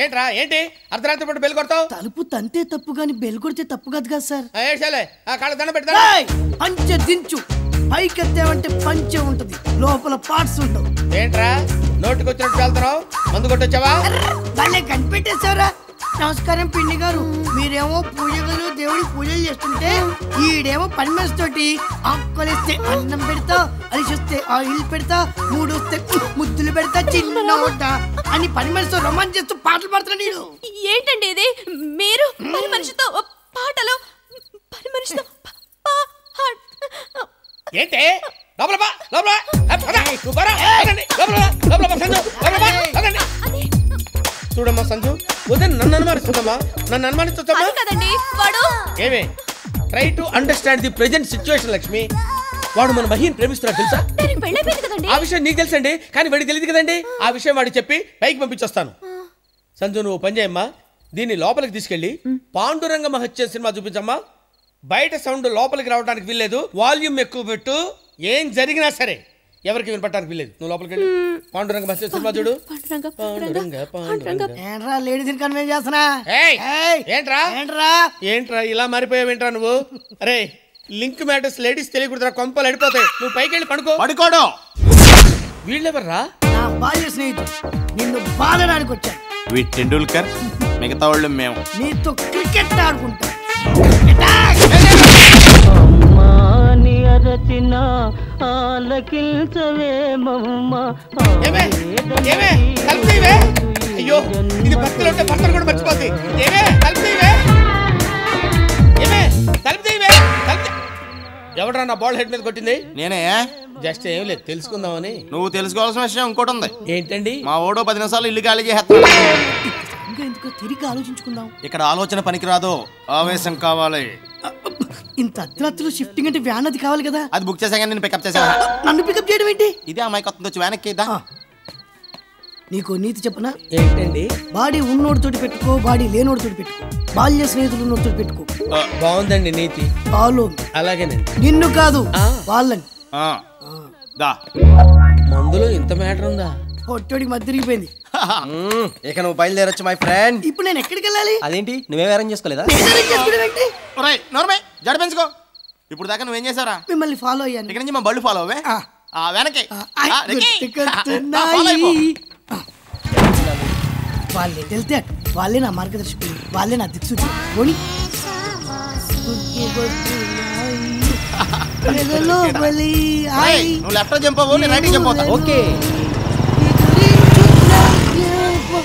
ఏంట్రా ఏంటి అర్ధరాత్రి పూట బెల్ కొడతావు? తలుపు తంతే తప్పు గాని బెల్ కొడితే తప్పు కాదు కదా సార్. కాళ్ళ దండ పెడతా. పంచె దించు, పైకెత్తావంటే పంచె ఉంటది, లోపల పార్ట్స్ ఉండవు. ఏంట్రా నోటికి వచ్చినట్టు వెళ్తున్నావు? మందు కొట్టొచ్చావా? భలే కనిపెట్టేశారా. నమస్కారం పిండి గారు. మీరేమో పూజలు దేవుడికి పూజలు చేస్తుంటే ఈడేమో పని మనిషి తోటి ఆకులేస్తే అన్నం పెడతా, అలిసొస్తే ఆయిల్ పెడతా, మూడొస్తే ముద్దులు పెడతా, చిన్న ఓట అని పని మనిషితో రొమాన్స్ చేస్తూ పాటలు పాడుతున్నాడు. ఏంటండి ఇది? మీరు పని మనిషితో పాటలు, పని మనిషితో ఏంటి? చూడమ్మా సంజు, ఉదయం నన్ను అనుమానిస్తుందమ్మా. నన్ను అనుమానిస్తుందమ్మా. ఏమే try to understand the present situation Lakshmi. వాడు మన మహిని ప్రేమిస్తున్నాడు తెలుసా? ఆ విషయం నీకు తెలుసండి, కానీ వాడికి తెలియదు కదండి. ఆ విషయం వాడికి చెప్పి పైకి పంపించొస్తాను. సంజు నువ్వు పని చేయమ్మా, దీన్ని లోపలికి తీసుకెళ్ళి పాండురంగ మహత్యం సినిమా చూపించమ్మా. బయట సౌండ్ లోపలికి రావడానికి వీల్లేదు, వాల్యూమ్ ఎక్కువ పెట్టు. ఏం జరిగినా సరే ఎవరికి వినపడటానికి వీల్లేదు. నువ్వు లోపలికి వెళ్ళి పాండురంగ మహత్యం సినిమా చూడు. ఏంట్రా ఇలా మారిపోయావేంట్రా నువ్వు? అరే లింక్ మ్యాటర్స్ లేడీస్ తెలియకూడదురా, కొంపలు అడిపోతాయి. నువ్వు పైకి వెళ్ళి పడుకోవడం. వీళ్ళెవర్రా? నా బాల్య స్నేహితుడు, నిన్ను బాలడానికి వచ్చాను. వీటి టెండూల్కర్, మిగతా వాళ్ళు మేము. నీతో క్రికెట్ ఆడుకుంటా. అయ్యో ఇది భక్తులు ఉంటే భర్తలు కూడా మర్చిపోతాయి. ఎవడరా నా బాల్ హెడ్ మీద కొట్టింది? నేనే. జస్ట్ ఏం లేదు తెలుసుకుందామని. నువ్వు తెలుసుకోవాల్సిన విషయం ఇంకోటి ఉంది. ఏంటండి? మా ఓడో 10 నిమిషాలు ఇల్లు ఖాళీ చేస్తాడు. తిరిగి ఆలోచించుకుందాం. ఇక్కడ ఆలోచన పనికిరాదు, ఆవేశం కావాలి. ఇంత అర్ధరాత్రులు షిఫ్టింగ్ అంటే వ్యాన్ అది కావాలి కదా. అది బుక్ చేసాక నేను పికప్ చేసా. నన్ను పికప్ చేయడం ఏంటి? ఇదే అమ్మాయి కొత్త వచ్చి వ్యాన్ ఎక్కిద్దా. నీకు నీతి చెప్పనా? ఏంటండి? బాడీ ఉన్నోడితోటి పెట్టుకో, బాడీ లేనోడితోటి పెట్టుకో, బాల్య స్నేహితులు ఉన్నోడితోటి పెట్టుకో. బాగుందండి నీతి. ఫాలో. అలాగేనండి. నిన్ను కాదు వాళ్ళని. మందులో ఇంత మ్యాటర్ ఉందా? పొట్టోడికి మధ్య తిరిగిపోయింది. ఇక నువ్వు బయలుదేరొచ్చు మై ఫ్రెండ్. ఇప్పుడు నేను ఎక్కడికి వెళ్ళాలి? అదేంటి నువ్వేం అరేంజ్ చేసుకోలేదా? జడ పెంచుకో. ఇప్పుడు దాకా నువ్వేం చేసారా? మిమ్మల్ని ఫాలో అయ్యాను. ఇక్కడ నుంచి మా బళ్ళు ఫాలో అవే. వెనకే వాళ్ళే వెళ్తే వాళ్ళే నా మార్గదర్శకులు, వాళ్ళే నా దిక్సూచి.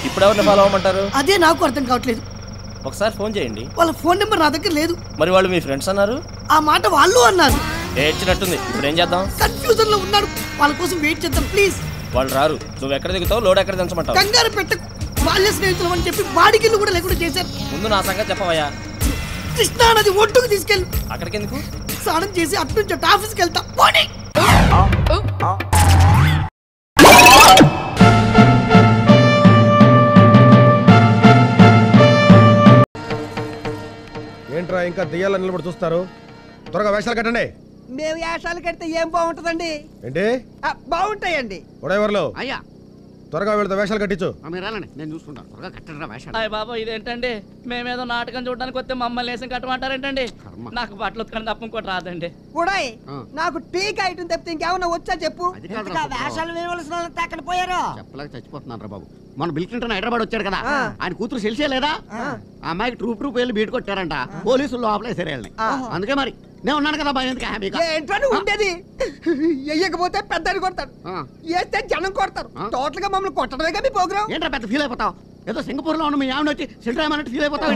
ఇప్పుడు ఎవరిని ఫాలో అవ్వమంటారు? అదే నాకు అర్థం కావట్లేదు. ఒకసారి ఫోన్ చేయండి. వాళ్ళ ఫోన్ నెంబర్ నా దగ్గర లేదు. మరి వాళ్ళు మీ ఫ్రెండ్స్ అన్నారు. ఆ మాట వాళ్ళు అన్నారు. ఏడ్చినట్టుంది. ఇప్పుడు ఏం చేద్దాం? కన్ఫ్యూజన్ లో ఉన్నాడు. వాళ్ళ కోసం వెయిట్ చేద్దాం ప్లీజ్. వాళ్ళు రారు. నువ్వు ఎక్కడ దిగుతావు, లోడ్ ఎక్కడ దించమంటావు? కంగారు పెట్టకు. బాల్య స్నేహితులు అని చెప్పి బాడిగిల్లు కూడా లేకుండా చేశారు. ముందు నా సంగతి చెప్పవయ్యా. కృష్ణా నది ఒడ్డుకు తీసుకెళ్ళి. అక్కడికి ఎందుకు? స్నానం చేసి అటు నుంచి ఆఫీస్కి వెళ్తా. పోనీ. ఏంట్రా ఇంకా దెయ్యాల నిలబడి చూస్తారు? త్వరగా వేషాలు కట్టండి. మేము వేషాలు కడితే ఏం బాగుంటదండి? ఏంటి బాగుంటాయండి? ఉడేవర్లో అయ్యా త్వరగా వీళ్ళతో వేషాలు కట్టించు. నేను చూసుకుంటాను. త్వరగా కట్టండి వేషాలు. అయ్య బాబా ఇదేంటండి? మేమేదో నాటకం చూడడానికి వస్తే మమ్మల్ని వేసం కట్టమంటారేంటండి? నాకు బట్టలు ఉతకని తప్ప ఇంకోటి రాదండి. ఉడాయ్ నాకు టీకా ఐటమ్ తప్పితే ఇంకేమన్నా వచ్చా చెప్పు. వేషాలు వేయవలసిన వాళ్ళంతా అక్కడ పోయారు. చెప్పలేక చచ్చిపోతున్నాను రా బాబు. మన బిల్ క్లింటన్ హైదరాబాద్ వచ్చాడు కదా, ఆయన కూతురు తెలిసే లేదా? ఆ అమ్మాయికి ట్రూప్ వెళ్ళి బీట్ కొట్టారంట. పోలీసులు లోపలేసారు వెళ్ళి. అందుకే మరి నేను ఉన్నాను కదా భయం. ఏంటో ఉండేది. వెయ్యకపోతే పెద్దని కొడతాడు, వేస్తే జనం కొడతారు. టోటల్ గా మమ్మల్ని కొట్టడమే మీ ప్రోగ్రామ్. ఏంటో పెద్ద ఫీల్ అయిపోతావు. ఏదో సింగపూర్ లో ఉన్న మీ ఆవిడ వచ్చి సెంటర్ అన్నట్టు ఫీల్ అయిపోతావు.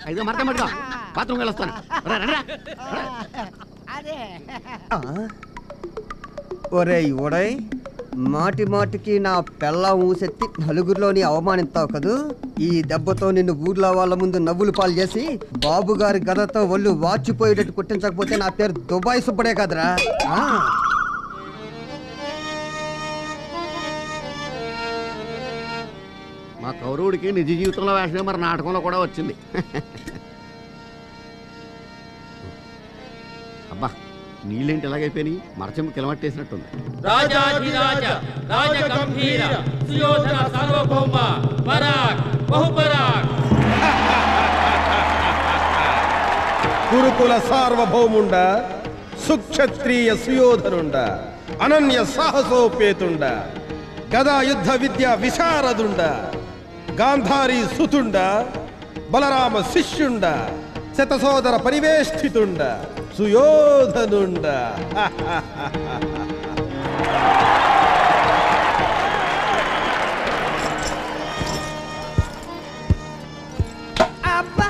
అయితే మరక మరక బాత్రూమ్ వెళ్ళొస్తాను. ఒరేయ్ ఒడయ్, మాటి మాటికి నా పెళ్ళ ఊసెత్తి నలుగురిలోని అవమానిస్తావు కదూ. ఈ దెబ్బతో నిన్ను ఊర్లో వాళ్ళ ముందు నవ్వులు పాలు చేసి బాబు గారి గదతో ఒళ్ళు వాచిపోయేటట్టు కొట్టించకపోతే నా పేరు దుబాయ్ సుబ్బడే కదరా. మా కౌరవుడికి నిజ జీవితంలో వేషమే మరి నాటకంలో కూడా వచ్చింది. అబ్బా నీళ్ళేంటి ఎలాగైపోయినాయి మరచెంపు కిలమట్టేసినట్టుంది రాజాధిరాజ రాజగంభీర సుయోధన సార్వభౌమ పరాక్ బహుపరాక్. కురుకుల సార్వభౌముండ సుక్షత్రియ సుయోధనుండ అనన్య సాహసోపేతుండ గదా యుద్ధ విద్య విశారదుండ గాంధారీ సుతుండ బలరామ శిష్యుండ శతసోదర పరివేష్టితుండ సుయోధనుండ. అబ్బా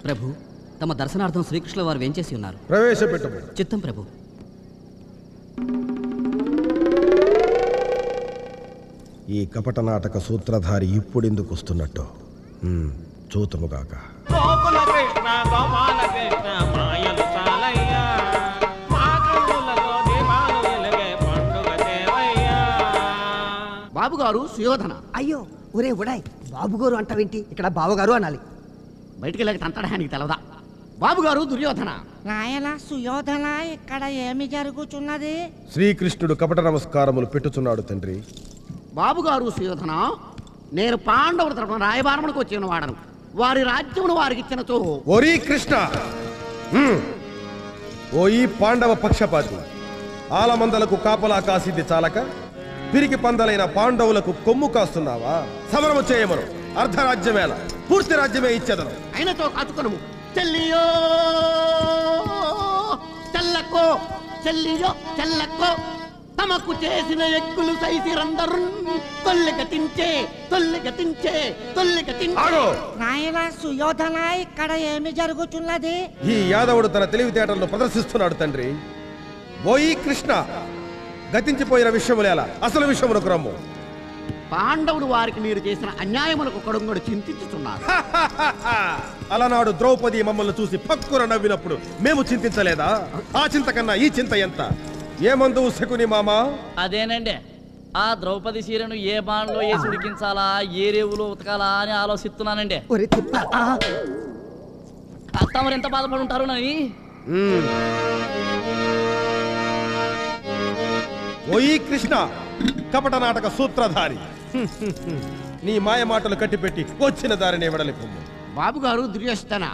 ప్రభు, తమ దర్శనార్థం శ్రీకృష్ణుల వారు వేంచేసి ఉన్నారు. ప్రవేశపెట్టము. చిత్తం ప్రభు. ఈ కపట నాటక సూత్రధారి ఇప్పుడెందుకు వస్తున్నట్టు చూతుముగాక. బాబుగారు సుయోధన. అయ్యో ఒరే ఉడాయ్, బాబుగారు అంటావేంటి? ఇక్కడ బావగారు అనాలి. బయటికి వెళ్ళక తంతడానికి తెలవదా? బాబుగారు దుర్యోధన. నాయన సుయోధన, ఇక్కడ ఏమి జరుగుతున్నది? శ్రీకృష్ణుడు కపట నమస్కారములు పెట్టుచున్నాడు తండ్రి. బాబుగారు సుయోధన, నేను పాండవుల తరపున రాయబారములకు వచ్చిన వాడను. వారి రాజ్యమును వారికి ఇచ్చినచో. ఓరి కృష్ణ, ఓ ఈ పాండవ పక్షపాతి, ఆలమందలకు కాపలా కాసిద్ది చాలక పిరికి పందలైన పాండవులకు కొమ్ము కాస్తున్నావా? సమరము చేయమను. అర్ధరాజ్యమేల పూర్తి రాజ్యమే ఇచ్చేదను. అయినతో కాచుకొనుము. చెల్లియో చెల్లకో, చెల్లియో చెల్లకో, తమకు చేసిన ఎక్కులు సైసిరందరు తొల్లిగతించే తొల్లిగతించే తొల్లిగతించే. నాయన సుయోధన, ఇక్కడ ఏమి జరుగుతున్నది? ఈ యాదవుడు తన తెలివితేటలను ప్రదర్శిస్తున్నాడు తండ్రి. ఓ ఈ కృష్ణ, గతించిపోయిన విషయములేలా అసలు విషయమునకు రమ్ము. పాండవులు వారికి మీరు చేసిన అన్యాయములకు కొడుంగడు చింతించుతున్నారు. అలనాడు ద్రౌపది మమ్మల్ని చూసి పక్కున నవ్వినప్పుడు మేము చింతించలేదా? ఆ చింత కన్నా ఈ చింత ఎంత? ఏమందు శకుని మామా? అదేనండి, ఆ ద్రౌపది చీరను ఏ బాణలో వేసి ఉడికించాలా, ఏ రేవులో ఉతకాలా అని ఆలోచిస్తున్నానండి. తమరు ఎంత బాధపడి ఉంటారు నని. ఓ ఈ కృష్ణ, కపట నాటక సూత్రధారి, నీ మాయ మాటలు కట్టిపెట్టి వచ్చిన దారిని వెడలిపోము. బాబుగారు దుర్యోధన,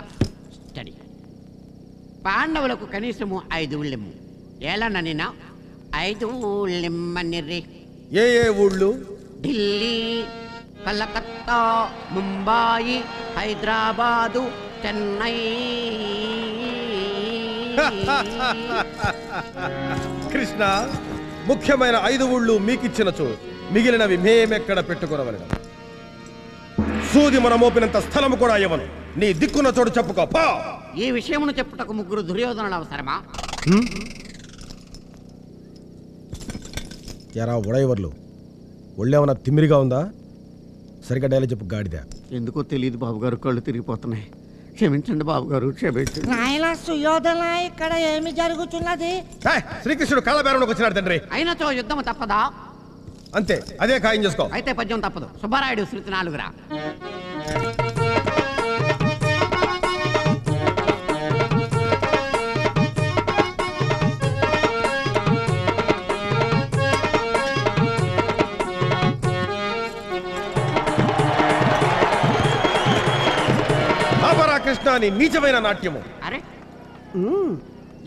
స్టడీ. పాండవులకు కనీసము 5 ఊళ్ళెమ్ము. ఏలన్న నిన్న 5 ఊళ్ళెమ్మనిర్రి. ఏ ఏ ఊళ్ళు? ఢిల్లీ, కలకత్తా, ముంబాయి, హైదరాబాదు, చెన్నై. కృష్ణ, ముఖ్యమైన 5 ఊళ్ళు మీకిచ్చినచో మిగిలినవి మేమెక్కడ పెట్టుకునవలను. సూది మన మోపినంత స్థలము కూడా ఇవ్వను. నీ దిక్కున్న చోటు చెప్పుకో. ఈ విషయమును చెప్పుటకు 3 దుర్యోధనులు అవసరమా? ఎరా ఉడైవర్లు, ఒళ్ళేమన్నా తిమ్మిరిగా ఉందా? సరిగ్గా డైలాగ్ చెప్పు గాడిద. ఎందుకో తెలియదు బాబుగారు, కళ్ళు తిరిగిపోతున్నాయి. క్షమించండి బాబుగారు, క్షమించండి. నాయన సుయోధన, ఇక్కడ ఏమి జరుగుతున్నది? శ్రీకృష్ణుడు కాళ్ళబేరంలోకి వచ్చినాడు తండ్రి. అయినతో యుద్ధము తప్పదా? అంతే, అదే ఖాయం చేసుకో. అయితే పద్యం తప్పదు. సుబ్బారాయుడు శృతి 4రా. కృష్ణ అని నీచమైన నాట్యము. అరే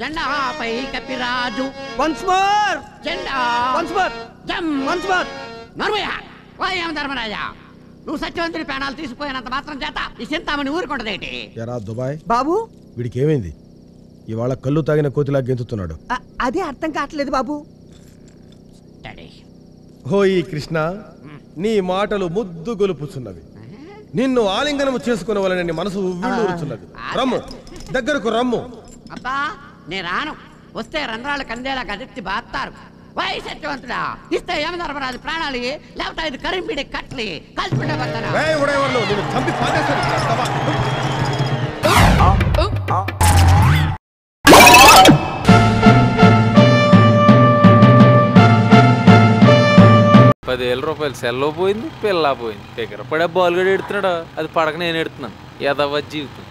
జెండాపై కపిరాజు. వన్స్ మోర్, జెండా వన్స్ మోర్, జమ్ వన్స్ మోర్. నర్మయ్య, వాయం ధర్మరాజా, నువ్వు సత్యవంతుడి ప్రాణాలు తీసిపోయినంత మాత్రం చేత ఈ చింతామణి ఊరుకుంటదేటి? ఎరా దుబాయ్ బాబు, వీడికి ఏమైంది? ఇవాళ కళ్ళు తాగిన కోతిలా గెంతుతున్నాడు. అదే అర్థం కావట్లేదు బాబు. హోయి కృష్ణ, నీ మాటలు ముద్దు గొలుపుచున్నవి. నిన్ను ఆలింగనము చేసుకునవలనని మనసు ఉవ్విళ్ళూరుచున్నది. రమ్ము, దగ్గరకు రమ్ము. అబ్బా, నే రాను. వస్తే రంధ్రాలు కందేలా గదెత్తి బాస్తారు. వై సత్యవంతుడా, ఇస్తే యమధర్మరాజు ప్రాణాలు, లేకపోతే 5 కరింపిడి కట్లి కలిసిపెట్టే బతారా? ఉడైవర్లు, నిన్ను చంపి పాదేస్తాను. 10,000 రూపాయలు సెల్లో పోయింది, పిల్ల పోయింది. దగ్గర పడే బాల్గడు ఎడుతున్నాడు, అది పడక నేను ఎడుతున్నాను. యదవ జీవితం.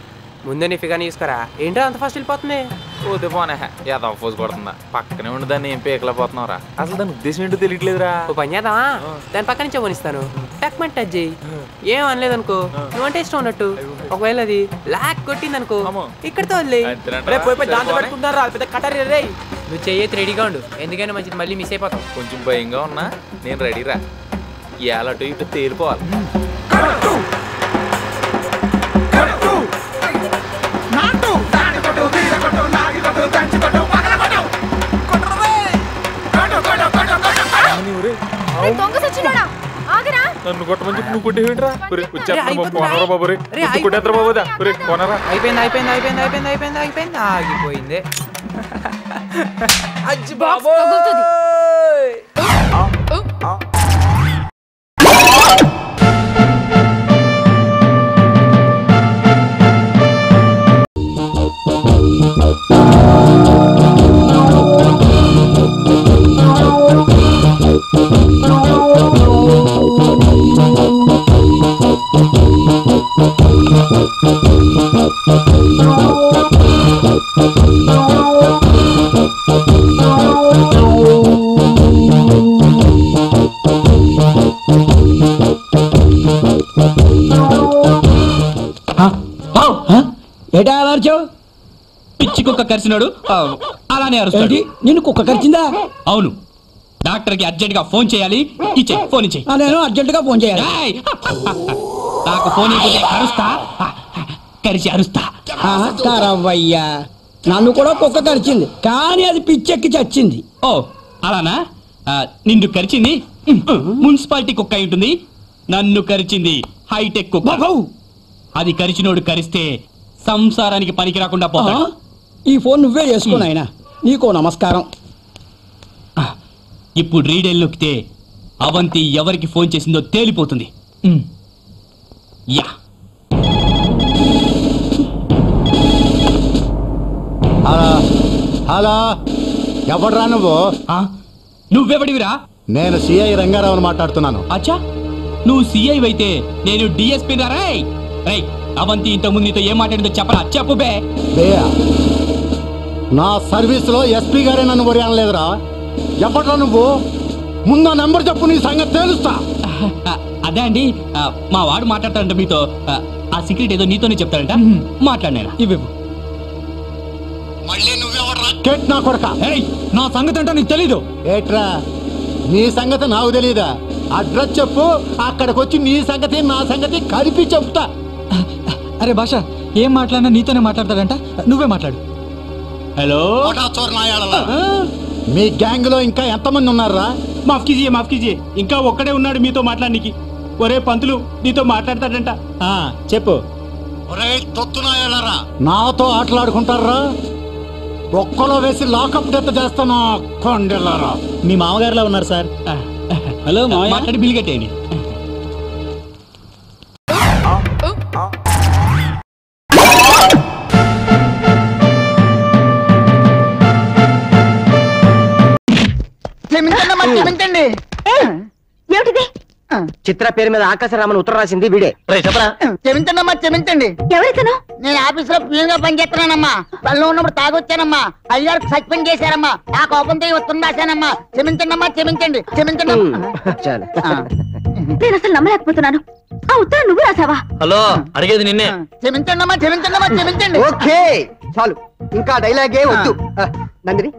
ముందే నీ ఫిగా తీసుకురా. ఏంటో అంత ఫస్ట్ వెళ్ళిపోతుంది. పోతే పోనే యదవ ఫోజు కొడుతుందా. పక్కనే ఉండి దాన్ని ఏం పేకలేకపోతున్నావురా. అసలు దాని ఉద్దేశం ఏంటో తెలియట్లేదురా. ఓ పని చేద్దామా, దాని పక్క నుంచే పోనిస్తాను. టక్మంట్ టచ్ చేయి. ఏం అనలేదనుకో, నువ్వంటే ఇష్టం ఉన్నట్టు. ఒకవేళ అది లాక్ కొట్టింది అనుకో, ఇక్కడితో వదిలే. దాంతో పెట్టుకుంటారా పెద్ద కటరీ రే. నువ్వు చెయ్యి రెడీగా ఉండు, ఎందుకైనా మంచిది, మళ్ళీ మిస్ అయిపోతాం. కొంచెం భయంగా ఉన్నా నేను రెడీరా. ఇవాళ అటు ఇటు తేలిపోవాలి. నన్ను కొట్టమని చెప్పి నువ్వు కొట్టేవింట్రా. బాబు రే కొట్టేద్దరు బాబుదా కొనరా. అయిపోయింది అయిపోయింది అయిపోయింది అయిపోయింది అయిపోయింది అయిపోయింది ఆగిపోయింది. ఏటా అరచావు? పిచ్చి కుక్క కరిచినాడు అలానే అరుస్తాడు. నిన్ను కుక్క కరిచిందా? అవును. డాక్టర్ కి అర్జెంట్ గా ఫోన్ చేయాలి. ఇచ్చే ఫోన్ ఇచ్చే. నేను అర్జెంట్ గా ఫోన్ చేయాలి. నాకు ఫోన్ ఇవ్వకపోతే అరుస్తా, కరిచి అరుస్తా. కరవయ్యా, నన్ను కూడా కుక్క కరిచింది, కానీ అది పిచ్చెక్కి చచ్చింది. ఓ అలానా? నిన్ను కరిచింది మున్సిపాలిటీ కుక్క అయి ఉంటుంది. నన్ను కరిచింది హైటెక్ కుక్క. అది కరిచినోడు కరిస్తే సంసారానికి పనికి రాకుండా పోతాడు. ఈ ఫోన్ నువ్వే చేసుకో నాయనా, నీకో నమస్కారం. ఇప్పుడు రీడెల్ నొక్కితే అవంతి ఎవరికి ఫోన్ చేసిందో తేలిపోతుంది. యా హలో హలో, ఎవడ్రా నువ్వు? నువ్వెవడివిరా? నేను సిఐ రంగారావుని మాట్లాడుతున్నాను. అచ్చా, నువ్వు సిఐ అయితే నేను డిఎస్పీ రాయ్. రై అవంతి ఇంతకుముందు నీతో ఏం మాట్లాడిందో చెప్పరా? చెప్పు బే. నా సర్వీస్ లో ఎస్పీ గారే నన్ను వరి అనలేదురా. ఎవడ్రా నువ్వు? ముందు నెంబర్ చెప్పు, నీ సంగతి తెలుస్తా. అదే అండి, మా వాడు మాట్లాడతాడంట మీతో. ఆ సీక్రెట్ ఏదో నీతోనే చెప్తాడంట. మాట్లాడినా ఇవ్వు. మళ్ళీ నువ్వెవడ్రా? కేట్ నా కొడక. నా సంగతి అంటే నీకు తెలీదు. ఏట్రా, నీ సంగతి నాకు తెలీదా? అడ్రస్ చెప్పు, అక్కడికి వచ్చి నీ సంగతి నా సంగతి కలిపి చెప్తా. అరే భాష, ఏం మాట్లాడినా నీతోనే మాట్లాడతాడంట, నువ్వే మాట్లాడు. హలో, మీ గ్యాంగ్ లో ఇంకా ఎంతమంది ఉన్నారా? మాఫ్ కీజియే, ఇంకా ఒక్కడే ఉన్నాడు మీతో మాట్లాడడానికి. ఒరే పంతులు, నీతో మాట్లాడతాడంట. చెప్పు. నాతో ఆటలాడుకుంటారా? ఒక్కలో వేసి లాకప్ డెత్ చేస్తాను. కొండెల్లారా, మీ మామగారిలా ఉన్నారు సార్. హలో, మాట్లాడి బిల్ కట్టేయండి. ఏమిటిది? చిత్ర పేరు మీద ఆకాశరామన్ ఉత్తరం రాసింది వీడే. చెప్పరా. క్షమించండమ్మా, క్షమించండి. ఎవరితను? నేను ఆఫీస్ లో ప్యూన్ గా పనిచేస్తున్నానమ్మా. పనిలో ఉన్నప్పుడు తాగొచ్చానమ్మా. అయ్యారు సస్పెండ్ చేశారమ్మా. ఆ కోపంతో ఉత్తరం రాశానమ్మా. క్షమించండమ్మా, క్షమించండి, క్షమించండి. నేను అసలు నమ్మలేకపోతున్నాను. ఆ ఉత్తరం నువ్వు రాసావా? హలో, అడిగేది నిన్నే. క్షమించండమ్మా, క్షమించండమ్మా, క్షమించండి. ఓకే చాలు, ఇంకా డైలాగే వద్దు. నందిని,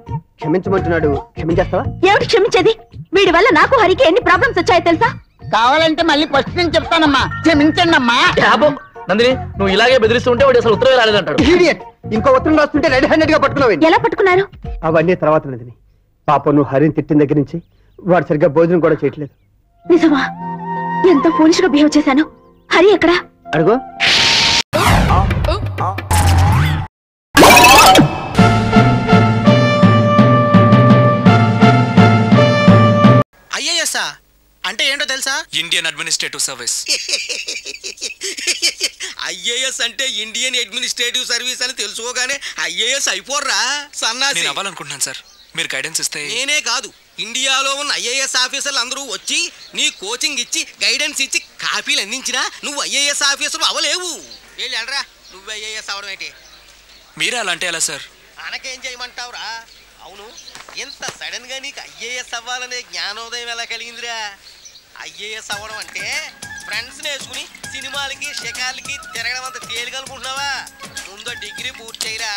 క్షమించమంటున్నాడు, క్షమించేస్తావా? ఏమిటి క్షమించేది? వీడి వల్ల నాకు హరికి ఎన్ని ప్రాబ్లమ్స్ వచ్చాయో తెలుసా? కావాలంటే మళ్ళీ ఫస్ట్ నుంచి చెప్తానమ్మా. క్షమించండమ్మా. నందిని, నువ్వు ఇలాగే బెదిరిస్తూ ఉంటే వాడు అసలు ఉత్తరం రాలేదంటాడు. ఇంకో ఉత్తరం రాస్తుంటే రెడీ హ్యాండెడ్ గా పట్టుకున్నావు. ఎలా పట్టుకున్నారు? అవన్నీ తర్వాత నందిని. పాప, నువ్వు హరిని తిట్టిన దగ్గర నుంచి వాడు సరిగ్గా భోజనం కూడా చేయట్లేదు. నిజమా? ఎంతో ఫోలిష్ గా బిహేవ్ చేశాను. హరి ఎక్కడా? అడుగు. ఐఏఎస్ అంటే ఏంటో తెలుసా? Indian administrative service. ఐఏఎస్ అంటే ఇండియన్ అడ్మినిస్ట్రేటివ్ సర్వీస్ అని తెలుసుకోగానే ఐఏఎస్ అయిపోర్రా సన్నాసి. నేను అవ్వాలనుకుంటున్నాను సార్. మీరు గైడెన్స్ ఇస్తే. నేనే కాదు, ఇండియాలో ఉన్న ఐఏఎస్ ఆఫీసర్లు అందరూ వచ్చి నీ కోచింగ్ ఇచ్చి గైడెన్స్ ఇచ్చి కాపీలు అందించినా నువ్వు ఐఏఎస్ ఆఫీసర్ అవ్వలేవు. వెళ్ళరా, నువ్వు ఐఏఎస్ అవడం ఏంటి? మీరే అలా అంటే ఎలా సార్? అనకేం చేయమంటావురా? అవును, ఇంత సడన్ గా నీకు ఐఏఎస్ అవ్వాలనే జ్ఞానోదయం ఎలా కలిగిందిరా? ఐఏఎస్ అవ్వడం అంటే ఫ్రెండ్స్ వేసుకుని సినిమాలకి షికార్లకి తిరగడం అంత తేలిక అనుకుంటున్నావా? ముందు డిగ్రీ పూర్తి చేయరా.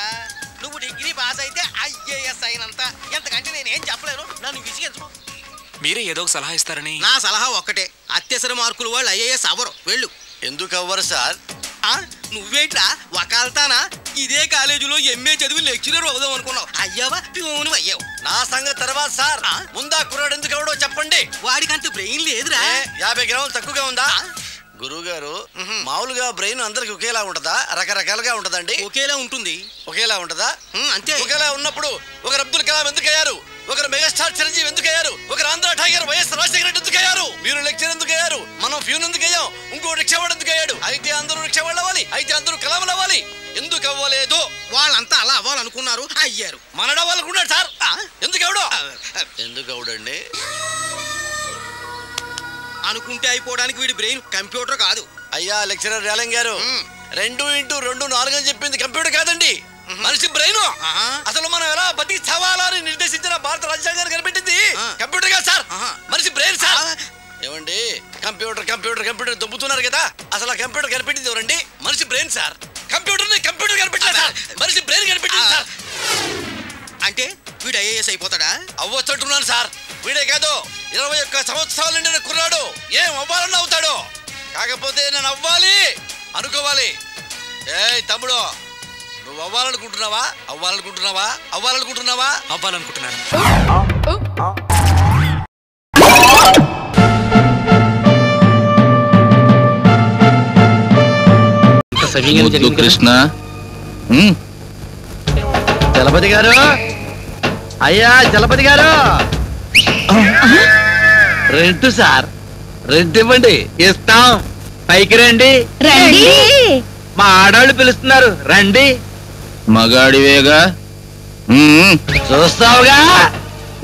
నువ్వు డిగ్రీ పాస్ అయితే ఐఏఎస్ అయినంత. ఎంతకంటే నేనేం చెప్పలేను, నన్ను విసిగించు. మీరే ఏదో ఒక సలహా ఇస్తారని. నా సలహా ఒక్కటే, అత్యవసర మార్కులు వాళ్ళు ఐఏఎస్ అవ్వరు. వెళ్ళు. ఎందుకు అవ్వరు సార్? నువ్వేట్రా వకాల్తానా? ఇదే కాలేజీలో ఎంఏ చదివి లెక్చరర్ అవుదాం అనుకున్నావు, అయ్యావా ప్యూను అయ్యావు. నా సంగతి తర్వాత సార్, ముందా కుర్రాడు ఎందుకు అవడో చెప్పండి. వాడికంత బ్రెయిన్ లేదురా. 50 గ్రాములు తక్కువగా ఉందా? గురువు గారు, మామూలుగా బ్రెయిన్ అందరికి ఒకేలా ఉంటదా, రకరకాలుగా ఉంటదండి? ఒకేలా ఉంటుంది. ఒకేలా ఉంటదా? అంతే. ఒకేలా ఉన్నప్పుడు ఒకరు అబ్దుల్ కలాం ఎందుకు అయ్యారు, ఒకరు మెగాస్టార్ చిరంజీవి ఎందుకు అయ్యారు, ఒకరు ఆంధ్ర టైగర్ వైఎస్ రాజశేఖర రెడ్డి ఎందుకు అయ్యారు, మీరు లెక్చర్ ఎందుకు అయ్యారు, మనం ఫ్యూన్ ఎందుకు అయ్యాం, ఇంకో రిక్షావాడు ఎందుకు అయ్యాడు? అయితే అందరూ రిక్షావాళ్ళు అవ్వాలి, అయితే అందరూ కలాములు అవ్వాలి. ఎందుకు అవ్వలేదు? వాళ్ళంతా అలా అవ్వాలనుకున్నారు, అయ్యారు. మనడు అవ్వాలనుకున్నాడు సార్. ఎందుకు అవడు? ఎందుకు అవడండి? అనుకుంటే అయిపోవడానికి వీడి బ్రెయిన్ కంప్యూటర్ కాదు. అయ్యా లెక్చరర్ రేలంగ్ గారు, 2x2 4 అని చెప్పింది కంప్యూటర్ కాదండి, మనిషి బ్రెయిన్. అసలు మనం ఎలా బతికి చవాలని నిర్దేశించిన భారత రాజ్యాంగాన్ని కనిపెట్టింది కంప్యూటర్ కాదు సార్, మనిషి బ్రెయిన్ సార్. ఏమండి, కంప్యూటర్ కంప్యూటర్ కంప్యూటర్ దొబ్బుతున్నారు కదా, అసలు ఆ కంప్యూటర్ కనిపెట్టింది ఎవరండి? మనిషి బ్రెయిన్ సార్. కంప్యూటర్ కనిపెట్టారు సార్, మనిషి బ్రెయిన్ కనిపెట్టింది సార్. అంటే వీడు ఐఏఎస్ అయిపోతాడా? అవ్వచ్చుంటున్నాను సార్. వీడే కాదు, 21 సంవత్సరాలు నిండిన కుర్రాడు ఏం అవ్వాలన్నా అవుతాడు. కాకపోతే నేను అవ్వాలి అనుకోవాలి. ఏయ్ తమ్ముడు, నువ్వు అవ్వాలనుకుంటున్నావా? అవ్వాలనుకుంటున్నావా? అవ్వాలనుకుంటున్నావా? అవ్వాలనుకుంటున్నాను. కృష్ణ, చలపతి గారు, అయ్యా చలపతి గారు, రెంట్ సార్, రెంట్ ఇవ్వండి, ఇస్తాం. పైకి రండి. మా ఆడవాళ్ళు పిలుస్తున్నారు, రండి. మగాడివేగా, చూస్తావుగా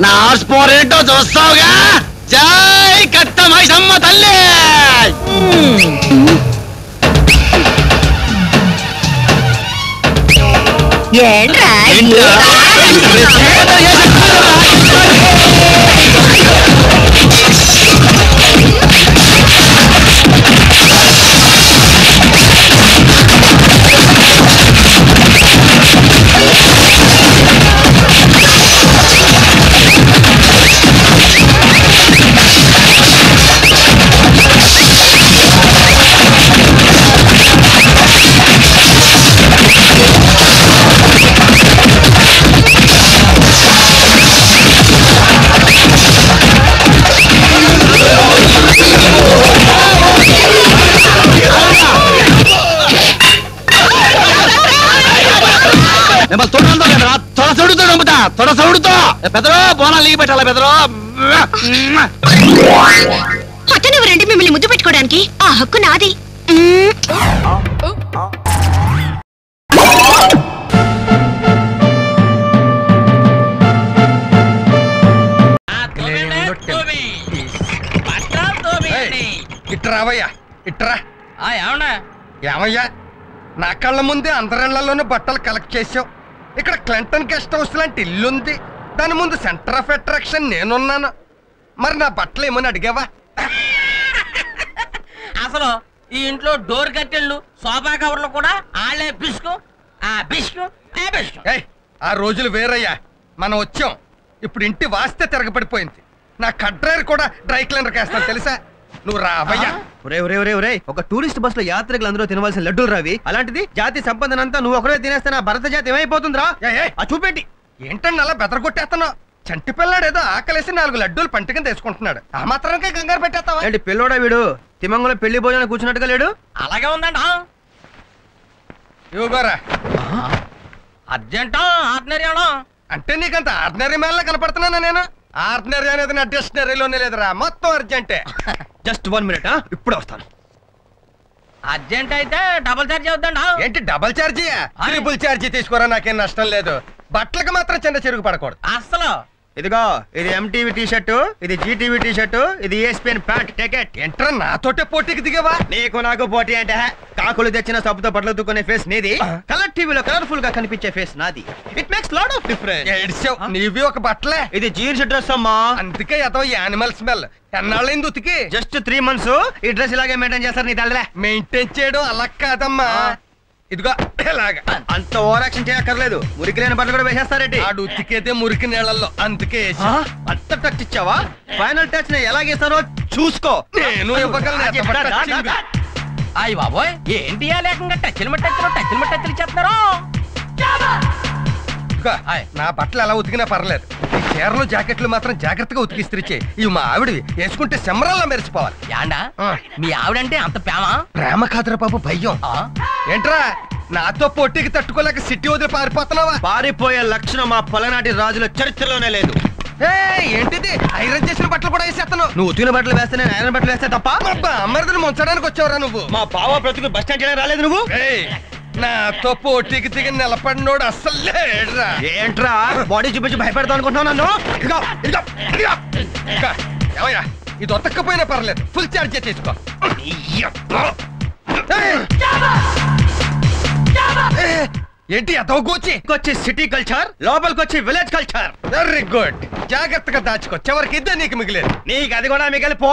నా హార్స్పవర్ ఏంటో చూస్తావుగా. జై కట్ట మైసమ్మ తల్లి. త్వర సౌడుతో పెదరో బోనాలు లీగి పెట్టాలా పెదరో. పట్టనివ్వరండి మిమ్మల్ని ముద్దు పెట్టుకోవడానికి, ఆ హక్కు నాది. ఇట్రావయ్యా, ఇట్రా. ఏమయ్యా, నా కళ్ళ ముందే అందరిళ్లలోనూ బట్టలు కలెక్ట్ చేసావు. ఇక్కడ క్లింటన్ గెస్ట్ హౌస్ లాంటి ఇల్లుంది, దాని ముందు సెంటర్ ఆఫ్ అట్రాక్షన్ నేనున్నాను. మరి నా బట్టలు ఏమని అడిగావా? అసలు ఈ ఇంట్లో డోర్ కట్టెళ్ళు సోఫా కవర్లు కూడా ఆళ్ళే బిస్కు ఆ రోజులు వేరయ్యా, మనం వచ్చాం. ఇప్పుడు ఇంటి వాస్తే తిరగబడిపోయింది. నా కడ్రైర్ కూడా డ్రై క్లీనర్ వేస్తాను తెలుసా. నువ్వు రావయ్యా. ఒక టూరిస్ట్ బస్ లో యాత్రికులు అందరూ తినవలసిన లడ్డూలు రావి, అలాంటిది జాతి సంపదనంతా నువ్వు ఒకరే తినేస్తే నా భరత జాతి ఏమైపోతుందిరా? చూపెట్టి ఏంటండి అలా బెదరగొట్టేస్తున్నావు? చంటి పిల్లాడు ఏదో ఆకలేసి 4 లడ్డూలు పంట కింద వేసుకుంటున్నాడు, ఆ మాత్రానికే కంగారు పెట్టేస్తావా? ఏంటి పిల్లోడా వీడు? తిమంగంలో పెళ్లి భోజనం కూర్చున్నట్టుగా లేడు. అలాగే ఉందండి. ఇవ్వరా అర్జెంట్ ఆర్డినరీ అంటే నీకంత ఆర్డినరీ మేళ కనపడుతున్నానా? నేను ఆర్డినరీ అనేది నా డిక్షనరీలోనే లేదురా, మొత్తం అర్జెంటే. జస్ట్ 1 మినిట్, ఇప్పుడు వస్తాను. అర్జెంట్ అయితే డబుల్ ఛార్జ్ అవుతుందా? ఏంటి డబుల్ ఛార్జీ? ట్రిపుల్ ఛార్జీ తీసుకోరా, నాకేం నష్టం లేదు. బట్టలకు మాత్రం చిన్న చెరుగు పడకూడదు అసలు. ఇదిగో ఇది ఎంటీవీ టీ షర్టు, ఇది జీటీవీ టీ షర్టు, ఇది ESPN ప్యాంట్ టికెట్. ఎంట్రా నాతోటే పోటీకి దిగవా? నీకు నాకు పోటీ అంటే కాకులు తెచ్చిన సబ్బుతో బట్టలు దుక్కునే ఫేస్ నీది, కలర్ టీవీలో కలర్ఫుల్ గా కనిపించే ఫేస్ నాది. It makes lot of difference. నీవి ఒక బట్టలే, ఇది జీన్స్ డ్రెస్ అమ్మా. అందుకే ఏదో యానిమల్ స్మెల్. ఎన్నాళ్ళైంది ఉతికి? Just 3 months. ఈ డ్రెస్ ఇలాగే మెయింటైన్ చేస్తారు నీ తల్లే. మెయింటైన్ చేయడం అలా కాదమ్మా, ఇదిగో ఇలాగా. అంత ఓవర్ యాక్షన్ చేయక్కర్లేదు, మురికి లేని బట్టలు కూడా వేసేస్తారేంటి? ఆడు ఉతికేదే మురికి నీళ్ళల్లో, అందుకే అంత టచ్ ఇచ్చావా? ఫైనల్ టచ్ ని ఎలాగేస్తానో చూసుకో. నేను ఇవ్వగలను. అయ్యి బాబోయ్, ఏంటి లేకుండా టచ్లు చేస్తున్నారు? నా బట్టలు ఎలా ఉతికినా పర్లేదు, ఈ చీరలు జాకెట్లు మాత్రం జాగ్రత్తగా ఉతికిస్త్రిచ్చే. ఇవి మా ఆవిడ వేసుకుంటే సెమరల్లా మెరిచిపోవాలి. యాండా మీ ఆవిడంటే అంత ప్రేమ కాదురా బాబు, భయం. ఏంట్రా నాతో పోటీకి తట్టుకోలేక సిటీ వదిలి పారిపోతున్నావా? పారిపోయే లక్షణం మా పలనాటి రాజుల చరిత్రలోనే లేదు. ఏంటిది? ఐరన్ చేసిన బట్టలు కూడా వేసేస్తాను. నువ్వు ఉతికిన బట్టలు వేస్తే నేను ఐరన్ బట్టలు వేస్తే తప్ప? అమ్మరిదని ముంచడానికి వచ్చావురా నువ్వు? మా బావ బ్రతుకు బస్ స్టాండ్ చేయడానికి రాలేదు నువ్వు. నాతో పోటీకి దిగి నిలబడినోడు అస్సలు లేడురా. ఏంట్రా బాడీ చూపించి భయపెడతావు అనుకుంటున్నావు నన్ను? ఏమయ్యా, ఇది ఒతక్కపోయినా పర్లేదు, ఫుల్ ఛార్జ్ తీసుకో. ఏంటి వచ్చి సిటీ కల్చర్, లోపలికి వచ్చి విలేజ్ కల్చర్. వెరీ గుడ్, జాగ్రత్తగా దాచుకో, చివరికి ఇద్దే నీకు మిగిలేదు. నీకు అది కూడా మిగిలి పో.